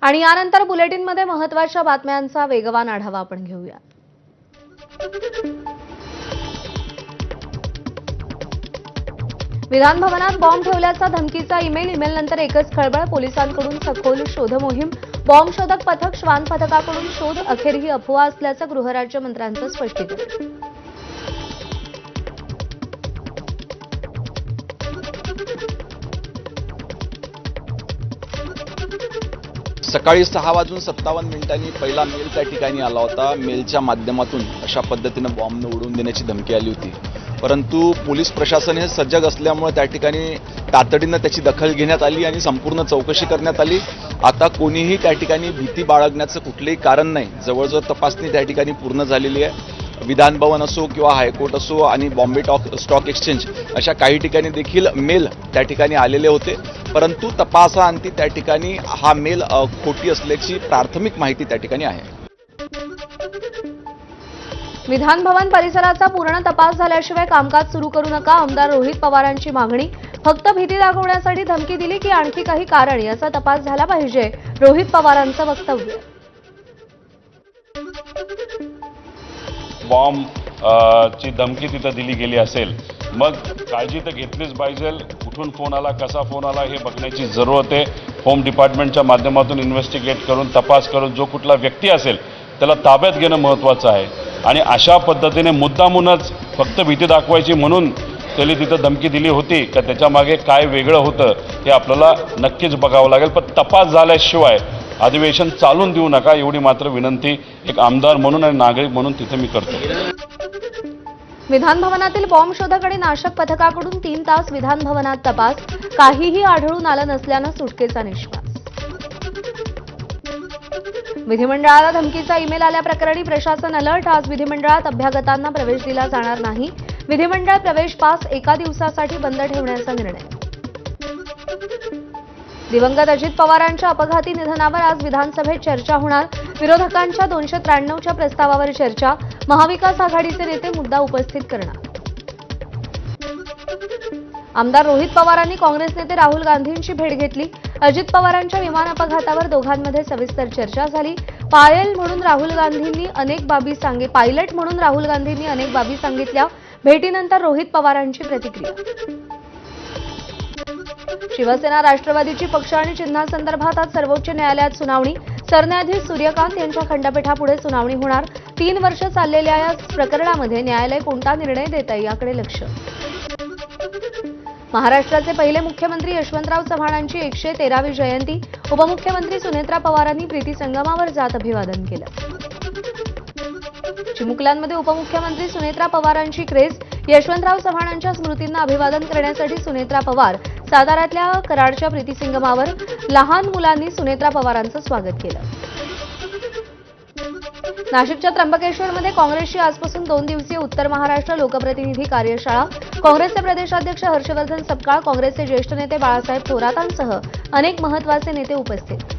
आणि यानंतर बुलेटिनमध्ये महत्त्वाच्या बातम्यांचा वेगवान आढावा आपण घेऊया। विधान भवनात बॉम्ब ठेवल्याचा धमकीचा ईमेलनंतर एकच खळबळ, पोलिसांकडून सखोल शोध मोहीम, बॉम्ब शोधक पथक, श्वान पथकाकडून शोध, अखेर ही अफवा असल्याचं गृहराज्यमंत्र्यांचं स्पष्टीकरण। सकाळी 6:57 पहिला मेल त्या ठिकाणी आला होता। मेलच्या माध्यमातून अशा पद्धतीने बॉम्ब उडवून देण्याची धमकी आली होती, परंतु पोलीस प्रशासन हे सजग असल्यामुळे त्या ठिकाणी तातडीने त्याची दखल घेण्यात आली आणि संपूर्ण चौकशी करण्यात आली। आता कोणीही त्या ठिकाणी भीती बाळगण्याचं कुठलेही कारण नाही। जवळजवळ तपासणी त्या ठिकाणी पूर्ण झालेली आहे। विधान भवन असो किंवा हायकोर्ट असो आणि बॉम्बे स्टॉक एक्सचेंज अशा काही ठिकाणी देखील मेल त्या ठिकाणी आलेले होते, परंतु तपासाअंती त्या ठिकाणी हा मेल खोटी असल्याची प्राथमिक माहिती त्या ठिकाणी आहे। विधान भवन परिसराचा पूर्ण तपास झाल्याशिवाय कामकाज सुरू करू नका, आमदार रोहित पवारांची मागणी। फक्त भीती दाखवण्यासाठी धमकी दिली की आणखी काही कारण, याचा तपास झाला पाहिजे, रोहित पवारांचं वक्तव्य। बॉम्ब ची धमकी तिथं दिली गेली असेल, मग काळजी तर घेतलीच पाहिजे। कुठून फोन आला, कसा फोन आला हे बघण्याची जरूरत आहे। होम डिपार्टमेंटच्या माध्यमातून इन्व्हेस्टिगेट करून तपास करून जो कुठला व्यक्ती असेल त्याला ताब्यात घेणं महत्त्वाचं आहे। आणि अशा पद्धतीने मुद्दामूनच फक्त भीती दाखवायची म्हणून त्यांनी तिथं धमकी दिली होती का त्याच्यामागे काय वेगळं होतं हे आपल्याला नक्कीच बघावं लागेल। पण तपास झाल्याशिवाय अधिवेशन चालून देऊ नका, एवढी मात्र विनंती एक आमदार म्हणून आणि नागरिक म्हणून तिथे मी करतो। विधान भवनातील बॉम्ब शोधक आणि नाशक पथकाकडून 3 तास विधान भवनात तपास, काहीही आढळून आलं नसल्यानं सुटकेचा निश्वास। विधिमंडळाला धमकीचा ईमेल आल्याप्रकरणी प्रशासन अलर्ट, आज विधिमंडळात अभ्यागतांना प्रवेश दिला जाणार नाही। विधिमंडळ प्रवेश पास एका दिवसासाठी बंद ठेवण्याचा निर्णय। दिवंगत अजित पवारांच्या अपघाती निधनावर आज विधानसभेत चर्चा होणार, विरोधकांच्या 293च्या प्रस्तावावर चर्चा, महाविकास आघाडीचे नेते मुद्दा उपस्थित करणार। आमदार रोहित पवारांनी काँग्रेस नेते राहुल गांधींची भेट घेतली, अजित पवारांच्या विमान अपघातावर दोघांमध्ये सविस्तर चर्चा झाली। पायलट म्हणून राहुल गांधींनी अनेक बाबी सांगितल्या, भेटीनंतर रोहित पवारांची प्रतिक्रिया। शिवसेना राष्ट्रवादीची पक्ष आणि चिन्हासंदर्भात आज सर्वोच्च न्यायालयात सुनावणी, सरन्यायाधीश सूर्यकांत यांच्या खंडपीठापुढे सुनावणी होणार। 3 वर्ष चाललेल्या या प्रकरणामध्ये न्यायालय कोणता निर्णय देतंय याकडे लक्ष। महाराष्ट्राचे पहिले मुख्यमंत्री यशवंतराव चव्हाणांची 113वी जयंती, उपमुख्यमंत्री सुनेत्रा पवारांनी प्रीती संगमावर जात अभिवादन केलं। चिमुकल्यांमध्ये उपमुख्यमंत्री सुनेत्रा पवारांची क्रेज, यशवंतराव चव्हाणांच्या स्मृतींना अभिवादन करण्यासाठी सुनेत्रा पवार साताऱ्यातल्या कराडच्या प्रीती संगमावर, लहान मुलांनी सुनेत्रा पवारांचं स्वागत केलं। नाशिकच्या त्र्यंबकेश्वरमध्ये काँग्रेसची आजपासून 2 दिवसीय उत्तर महाराष्ट्र लोकप्रतिनिधी कार्यशाळा, काँग्रेसचे प्रदेशाध्यक्ष हर्षवर्धन सपकाळ, काँग्रेसचे ज्येष्ठ नेते बाळासाहेब थोरातांसह अनेक महत्त्वाचे नेते उपस्थित।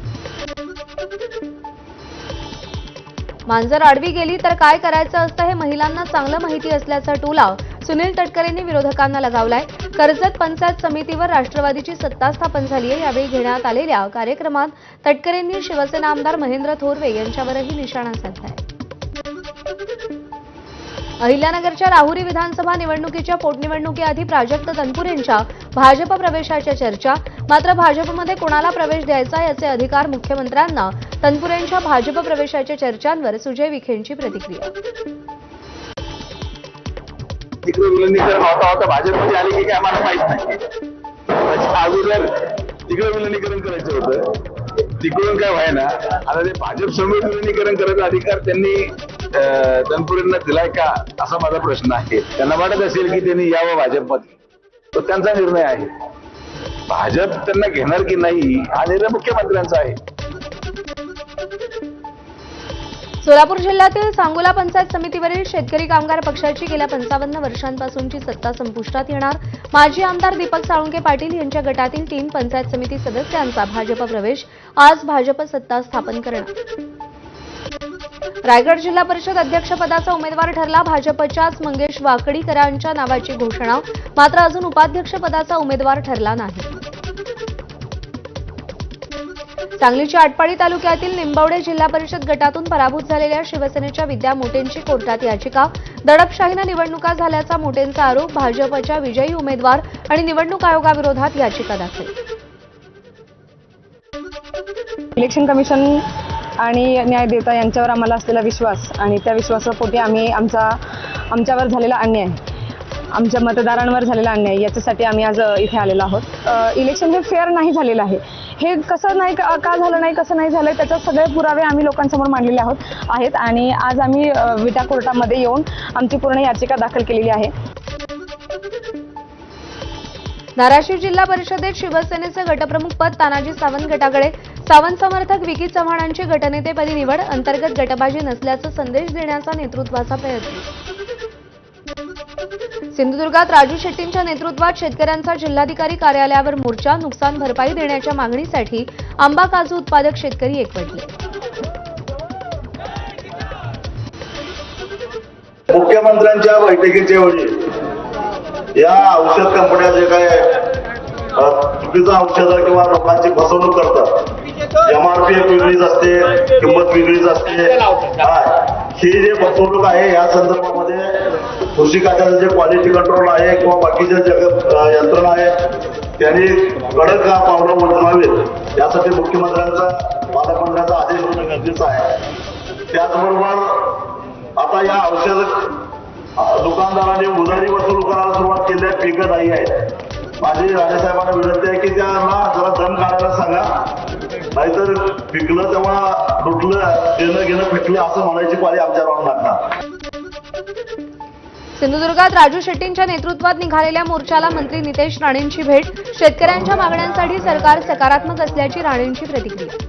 मांजर आडवी गेली तर काय करायचं असतं हे महिलांना चांगलं माहिती असल्याचा टोला सुनील तटकरेंनी विरोधकांना लगावलाय। कर्जत पंचायत समितीवर राष्ट्रवादीची सत्ता स्थापन झाली आहे, यावेळी घेण्यात आलेल्या कार्यक्रमात तटकरेंनी शिवसेना आमदार महेंद्र थोरवे यांच्यावरही निशाणा साधलाय। अहिल्यानगरच्या राहुरी विधानसभा निवडणुकीच्या पोटनिवडणुकीआधी प्राजक्त तनपुरेंच्या भाजप प्रवेशाच्या चर्चा, मात्र भाजपमध्ये कोणाला प्रवेश द्यायचा याचे अधिकार मुख्यमंत्र्यांना, तनपुरेंच्या भाजप प्रवेशाच्या चर्चांवर सुजय विखेंची प्रतिक्रिया। तिकडे विलिनीकरण होता भाजपमध्ये आले की काय आम्हाला माहित नाही। अगोदर तिकडे विलिनीकरण करायचं होतं, तिकडून काय व्हायना, आता ते भाजप समोर विलिनीकरण करायचा अधिकार त्यांनी तनपुरेंना दिलाय का असा माझा प्रश्न आहे। त्यांना वाटत असेल की त्यांनी यावं भाजपमध्ये, तो त्यांचा निर्णय आहे। भाजप त्यांना घेणार की नाही हा निर्णय मुख्यमंत्र्यांचा आहे। सोलापूर जिल्ह्यातील सांगोला पंचायत समितीवरील शेतकरी कामगार पक्षाची गेल्या 55 वर्षांपासूनची सत्ता संपुष्टात येणार। माजी आमदार दीपक साळुंके पाटील यांच्या गटातील 3 पंचायत समिती सदस्यांचा भाजप प्रवेश, आज भाजप सत्ता स्थापन करणार। रायगड जिल्हा परिषद अध्यक्षपदाचा उमेदवार ठरला, भाजपच्याच मंगेश वाकडीकरांच्या नावाची घोषणा, मात्र अजून उपाध्यक्षपदाचा उमेदवार ठरला नाही। सांगलीच्या आटपाडी तालुक्यातील निंबवडे जिल्हा परिषद गटातून पराभूत झालेल्या शिवसेनेच्या विद्या मोटेंची कोर्टात याचिका. दडपशाहीनं निवडणुका झाल्याचा मोटेंचा आरोप. भाजपच्या विजयी उमेदवार आणि निवडणूक आयोगाविरोधात याचिका दाखल. इलेक्शन कमिशन आणि न्यायदेवता यांच्यावर आम्हाला असलेला विश्वास आणि त्या विश्वासापोटी आम्ही आमच्यावर झालेला अन्याय, आमच्या मतदारांवर झालेला अन्याय याच्यासाठी आम्ही आज इथे आलेलो आहोत. इलेक्शन हे फेअर नाही झालेलं आहे. हे कसं नाही का झालं नाही, कसं नाही झालं त्याचे सगळे पुरावे आम्ही लोकांसमोर मांडलेले आहेत आणि आज आम्ही विटा कोर्टामध्ये येऊन आमची पूर्ण याचिका दाखल केलेली आहे. धाराशिव जिल्हा परिषदेत शिवसेनेचे गटप्रमुख पद तानाजी सावंत गटाकडे. सावंत समर्थक विकी चव्हाणांची गटनेतेपदी निवड. अंतर्गत गटबाजी नसल्याचा संदेश देण्याचा नेतृत्वाचा प्रयत्न. सिंधुदुर्गात राजू शेट्टींच्या नेतृत्वात शेतकऱ्यांचा जिल्हाधिकारी कार्यालयावर मोर्चा. नुकसान भरपाई देण्याच्या मागणीसाठी आंबा काजू उत्पादक शेतकरी एकवटले. मुख्यमंत्र्यांच्या बैठकीच्या वेळी या औषध कंपन्या जे काय चुकीचं औषध किंवा लोकांची फसवणूक करतात, MRP वेगळीच असते, किंमत वेगळीच असते. ही जे फसवणूक आहे या संदर्भामध्ये कृषी खात्याचं जे क्वालिटी कंट्रोल आहे किंवा बाकीच्या यंत्रणा आहे त्यांनी कडक पावलं उचलावीत यासाठी मुख्यमंत्र्यांचा पालकमंत्र्यांचा आदेश होणं गरजेचं आहे. त्याचबरोबर आता या औषध दुकानदारांनी उधारी वसूल करायला सुरुवात केली आहे, पिकं नाही आहे. माझी राणेसाहेबांना विनंती आहे की त्यांना जरा दम काढायला सांगा, नाहीतर पिकलं तेव्हा लुटलं, देणं घेणं पिकलं असं म्हणायची पाळी आमच्यावर लागणार. सिंधुदुर्गात राजू शेट्टींच्या नेतृत्वात निघालेल्या मोर्चाला मंत्री नितेश राणेंची भेट. शेतकऱ्यांच्या मागण्यांसाठी सरकार सकारात्मक असल्याची राणेंची प्रतिक्रिया.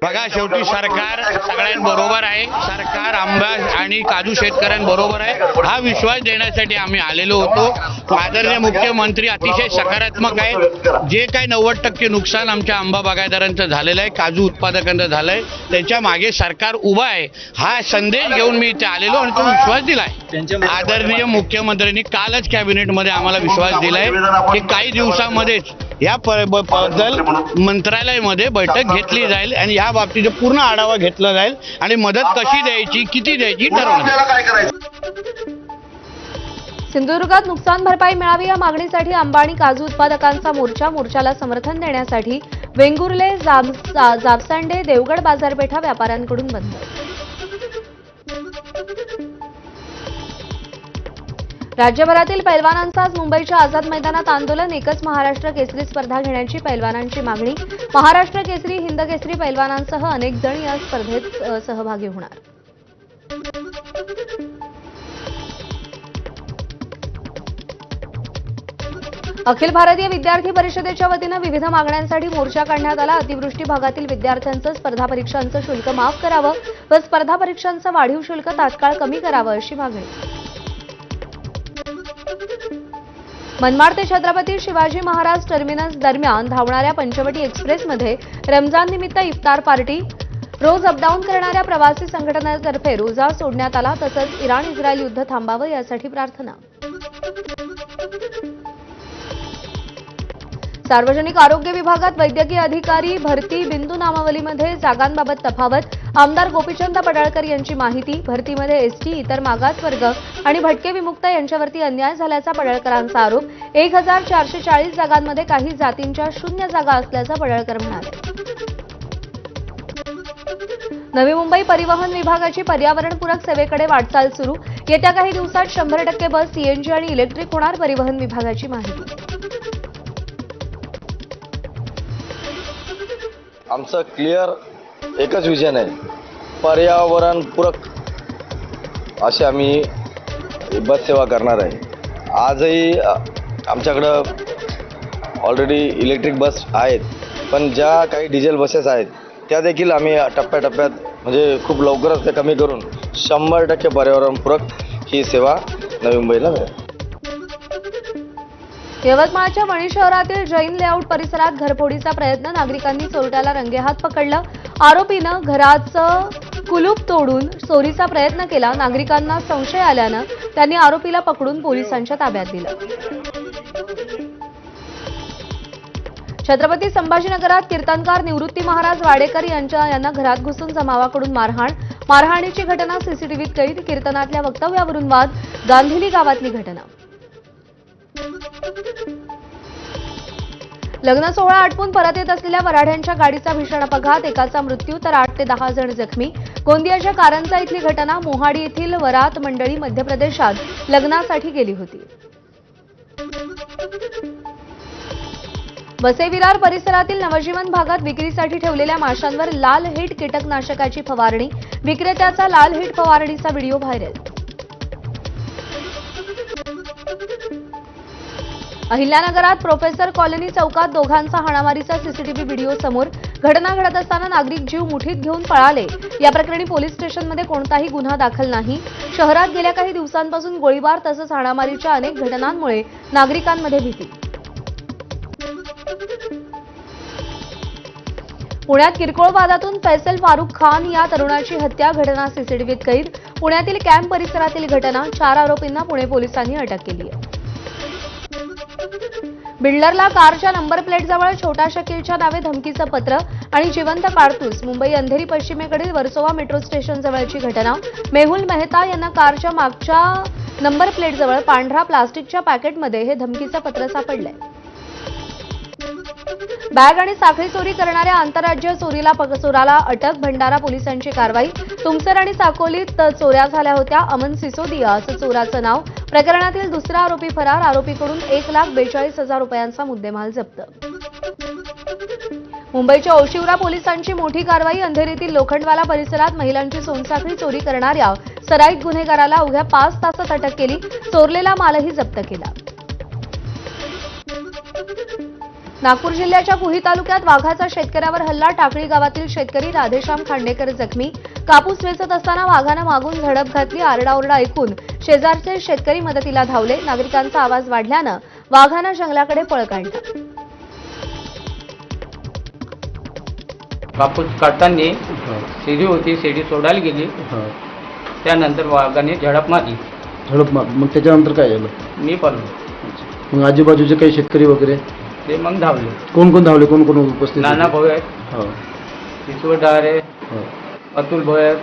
बघा, शेवटी सरकार सगळ्यांबरोबर आहे. सरकार आंबा आणि काजू शेतकऱ्यांबरोबर आहे हा विश्वास देण्यासाठी आम्ही आलेलो होतो. आदरणीय मुख्यमंत्री अतिशय सकारात्मक आहे. जे काही 90% नुकसान आमच्या आंबा बागायतदारांचं झालेलं आहे, काजू उत्पादकांचं झालंय, त्याच्या मागे सरकार उभा आहे हा संदेश घेऊन मी इथे आलेलो आणि तो विश्वास दिलाय. आदरणीय मुख्यमंत्र्यांनी कालच कॅबिनेटमध्ये आम्हाला विश्वास दिलाय की काही दिवसामध्येच या बद्दल मंत्रालयामध्ये बैठक घेतली जाईल आणि या बाबतीत पूर्ण आढावा घेतला जाईल आणि मदत कशी द्यायची, किती द्यायची ठरवण्यात. सिंधुदुर्गात नुकसान भरपाई मिळावी या मागणीसाठी आंबा आणि काजू उत्पादकांचा मोर्चा. मोर्चाला समर्थन देण्यासाठी वेंगुर्ले, जावसांडे, देवगड बाजारपेठा व्यापाऱ्यांकडून बंद. राज्यभरातील पैलवानांचं आज मुंबईच्या आझाद मैदानात आंदोलन. एकच महाराष्ट्र केसरी स्पर्धा घेण्याची पैलवानांची मागणी. महाराष्ट्र केसरी, हिंद केसरी पैलवानांसह अनेक जण या स्पर्धेत सहभागी होणार. अखिल भारतीय विद्यार्थी परिषदेच्या वतीनं विविध मागण्यांसाठी मोर्चा काढण्यात आला. अतिवृष्टी भागातील विद्यार्थ्यांचं स्पर्धा परीक्षांचं शुल्क माफ करावं व स्पर्धा परीक्षांचं वाढीव शुल्क तात्काळ कमी करावं अशी मागणी. मनमाड ते छत्रपती शिवाजी महाराज टर्मिनस दरम्यान धावणाऱ्या पंचवटी एक्सप्रेसमध्ये रमजान निमित्त इफ्तार पार्टी. रोज अपडाऊन करणाऱ्या प्रवासी संघटनेतर्फे रोजा सोडण्यात आला. तसंच इराण इस्रायल युद्ध थांबावं यासाठी प्रार्थना. सार्वजनिक आरोग्य विभागात वैद्यकीय अधिकारी भरती बिंदू नामावलीमध्ये जागांबाबत तफावत. आमदार गोपीचंद पडळकर यांची माहिती. भरतीमध्ये एसटी, इतर मागासवर्ग आणि भटके विमुक्त यांच्यावरती अन्याय झाल्याचा पडळकरांचा आरोप. 1440 जागांमध्ये काही जातींच्या 0 जागा असल्याचं पडळकर म्हणाले. नवी मुंबई परिवहन विभागाची पर्यावरणपूरक सेवेकडे वाटचाल सुरू. येत्या काही दिवसात 100% बस सीएनजी आणि इलेक्ट्रिक होणार. परिवहन विभागाची माहिती. आमचं क्लिअर एकच विजन आहे, पर्यावरणपूरक अशी आम्ही बस सेवा करणार आहे. आजही आमच्याकडं ऑलरेडी इलेक्ट्रिक बस आहेत, पण ज्या काही डिझेल बसेस आहेत त्या देखील आम्ही टप्प्याटप्प्यात म्हणजे खूप लवकरच ते कमी करून 100% पर्यावरणपूरक ही सेवा नवी मुंबईला मिळेल. यवतमाळच्या वणी शहरातील जैन लेआउट परिसरात घरफोडीचा प्रयत्न. नागरिकांनी चोरट्याला रंगेहात पकडलं. आरोपीनं घराचं कुलूप तोडून चोरीचा प्रयत्न केला. नागरिकांना संशय आल्यानं त्यांनी आरोपीला पकडून पोलिसांच्या ताब्यात दिलं. छत्रपती संभाजीनगरात कीर्तनकार निवृत्ती महाराज वाडेकर यांना घरात घुसून जमावाकडून मारहाणीची घटना सीसीटीव्हीत कैद. कीर्तनातल्या वक्तव्यावरून वाद. गांधिली गावातली घटना. लग्न सोहळा आटपून परत येत असलेल्या वऱ्हाड्यांच्या गाडीचा भीषण अपघात. एकाचा मृत्यू तर 8 ते 10 जण जखमी. गोंदियाच्या कारंजा इथली घटना. मोहाडी येथील वरात मंडळी मध्य प्रदेशात लग्नासाठी गेली होती. वसई विरार परिसरातील नवजीवन भागात विक्रीसाठी ठेवलेल्या माशांवर लाल हिट कीटकनाशकाची फवारणी. विक्रेत्याचा लाल हिट फवारणीचा व्हिडिओ व्हायरल. अहिल्यानगरात प्रोफेसर कॉलनी चौकात दोघांचा हाणामारीचा सीसीटीव्ही व्हिडिओ समोर. घटना घडत असताना नागरिक जीव मुठीत घेऊन पळाले. या प्रकरणी पोलीस स्टेशनमध्ये कोणताही गुन्हा दाखल नाही. शहरात गेल्या काही दिवसांपासून गोळीबार तसंच हाणामारीच्या अनेक घटनांमुळे नागरिकांमध्ये भीती. पुण्यात किरकोळ वादातून फैसल फारुख खान या तरुणाची हत्या. घटना सीसीटीव्हीत कैद. पुण्यातील कॅम्प परिसरातील घटना. 4 आरोपींना पुणे पोलिसांनी अटक केली आहे. बिल्डरला कारच्या नंबर प्लेटजवळ छोटा शकीलच्या नावे धमकीचं पत्र आणि जिवंत काडतूस. मुंबई अंधेरी पश्चिमेकडील वर्सोवा मेट्रो स्टेशन जवळची घटना. मेहुल मेहता यांना कारच्या मागच्या नंबर प्लेटजवळ पांढरा प्लास्टिकच्या पॅकेटमध्ये हे धमकीचं पत्र सापडलंय. बॅग आणि साखळी चोरी करणाऱ्या आंतरराज्य चोराला अटक. भंडारा पोलिसांची कारवाई. तुमसर आणि साकोलीत चोऱ्या झाल्या होत्या. अमन सिसोदिया असं चोराचं नाव. प्रकरणातील दुसरा आरोपी फरार. आरोपीकडून 1,42,000 रुपयांचा मुद्देमाल जप्त. मुंबईच्या ओशिवरा पोलिसांची मोठी कारवाई. अंधेरीतील लोखंडवाला परिसरात महिलांची सोनसाखळी चोरी करणाऱ्या सराईत गुन्हेगाराला अवघ्या 5 तासात अटक केली. चोरलेला मालही जप्त केला. नागपूर जिल्ह्याच्या कुही तालुक्यात वाघाचा शेतकऱ्यावर हल्ला. टाकळी गावातील शेतकरी राधेश्याम खांडेकर जखमी. कापूस वेचत असताना वाघानं मागून झडप घातली. आरडाओरडा ऐकून शेजारचे शेतकरी मदतीला धावले. नागरिकांचा आवाज वाढल्यानं वाघानं जंगलाकडे पळ काढला. कापूस काढताना शेडी होती, शेडी सोडायला गेली. त्यानंतर वाघाने झडप मारली. मग त्याच्यानंतर काय झालं? मी पळलो. मग आजूबाजूचे काही शेतकरी वगैरे ते मग धावले. कोण कोण धावले? कोण कोण उपस्थित? नाना भाऊ आहेत, किशोर डारे, अतुल भाऊ आहेत.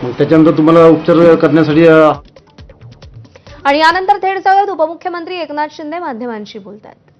मग त्याच्यानंतर तुम्हाला उपचार करण्यासाठी आणि यानंतर थेट जाऊयात उपमुख्यमंत्री एकनाथ शिंदे माध्यमांशी बोलतात.